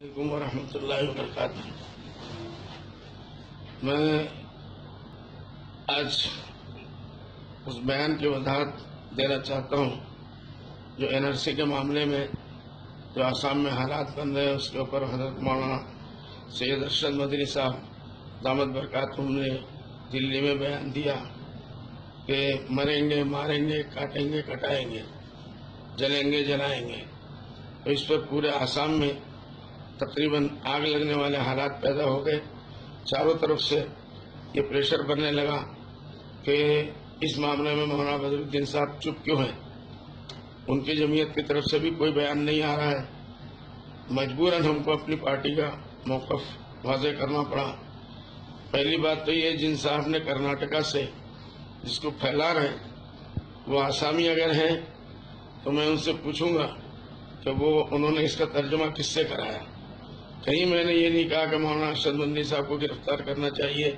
علیکم ورحمۃ اللہ وبرکاتہ۔ میں آج اس بیان کی وضاحت دینا چاہتا ہوں جو NRC کے معاملے میں جو آسام میں حالات بن رہے ہیں اس کے اوپر حضرت مولانا سید ارشد مدنی صاحب دامت برکاتہم نے دلی میں بیان دیا کہ مریں گے، ماریں گے، کاٹیں گے، کٹائیں گے، جلیں گے، جلائیں گے۔ تو اس پر پورے آسام میں تقریباً آگ لگنے والے حالات پیدا ہو گئے۔ چاروں طرف سے یہ پریشر بننے لگا کہ اس معاملے میں مولانا بدرالدین صاحب چپ کیوں ہیں، ان کی جمعیت کی طرف سے بھی کوئی بیان نہیں آ رہا ہے۔ مجبوراً ہم کو اپنی پارٹی کا موقف واضح کرنا پڑا۔ پہلی بات تو یہ، جن صاحب نے کرناٹکا سے جس کو پھیلا رہے وہ آسامی اگر ہیں تو میں ان سے پوچھوں گا کہ انہوں نے اس کا ترجمہ کس سے کرایا۔ کہیں میں نے یہ نہیں کہا کہ مولانا ارشد مدنی صاحب کو گرفتار کرنا چاہیے۔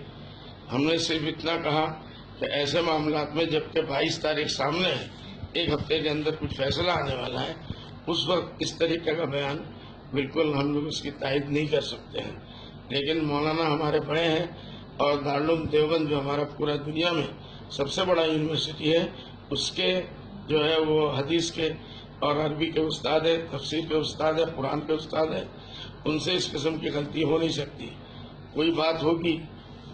ہم نے صرف اتنا کہا کہ ایسے معاملات میں جبکہ 22 تاریخ سامنے ہے، ایک ہفتے کے اندر کچھ فیصلہ آنے والا ہے، اس وقت اس طریقے کا بیان بالکل ہم لوگ اس کی تائید نہیں کر سکتے ہیں۔ لیکن مولانا ہمارے بڑے ہیں، اور دارالعلوم دیوبند جو ہمارا پورا دنیا میں سب سے بڑا یونیورسٹی ہے، اس کے جو ہے وہ حدیث کے اور عربی کے استاد ہے، تفسیر کے استاد ہے، قرآن کے استاد ہے، ان سے اس قسم کی غلطی ہو نہیں سکتی۔ کوئی بات ہوگی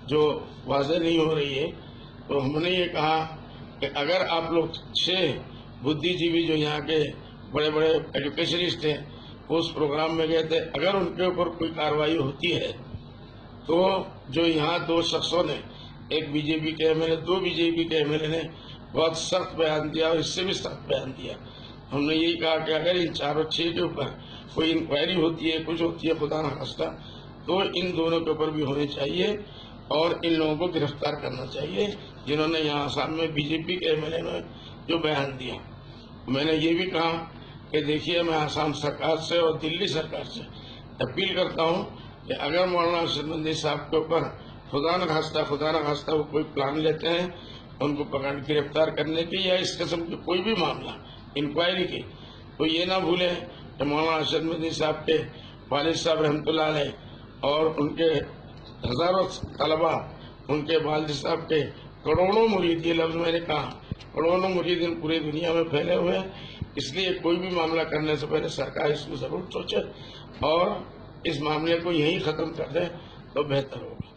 جو واضح نہیں ہو رہی ہے تو ہم نے یہ کہا کہ اگر آپ لوگ 6 بدھی جیوی جو یہاں کے بڑے بڑے ایجوکیشنسٹ ہیں وہ اس پروگرام میں گئے تھے، اگر ان کے اوپر کوئی کارروائی ہوتی ہے تو جو یہاں 2 شخصوں نے، ایک BJP کے MLA، 2 BJP کے MLA نے بہت سخت بیان دیا اور اس سے بھی سخت بیان دیا۔ ہم نے یہی کہا کہ اگر ان 4 اور 6 کے اوپر کوئی انکوائری ہوتی ہے، کچھ ہوتی ہے خدا نخواستہ، تو ان دونوں کے اوپر بھی ہونی چاہیے اور ان لوگوں کو گرفتار کرنا چاہیے جنہوں نے یہاں آسام میں BJP کے MLA نے جو بیان دیا۔ میں نے یہ بھی کہا کہ دیکھیے، میں آسام سرکار سے اور دلی سرکار سے اپیل کرتا ہوں کہ اگر مولانا ارشد مدنی صاحب کے اوپر خدا نخواستہ وہ کوئی پلان لیتے ہیں ان کو پکڑ گرفتار کرنے کی یا اس قسم کی کوئی بھی معاملہ انکوائری کی، تو یہ نہ بھولیں کہ مولانا ارشد مدنی صاحب کے والد صاحب رحمۃ اللہ علیہ اور ان کے ہزاروں طلباء، ان کے والد صاحب کے کروڑوں مرید، یہ لفظ میں نے کہا، کروڑوں مرید ان پوری دنیا میں پھیلے ہوئے ہیں۔ اس لیے کوئی بھی معاملہ کرنے سے پہلے سرکار اس کو ضرور سوچے اور اس معاملے کو یہیں ختم کر دے تو بہتر ہوگا۔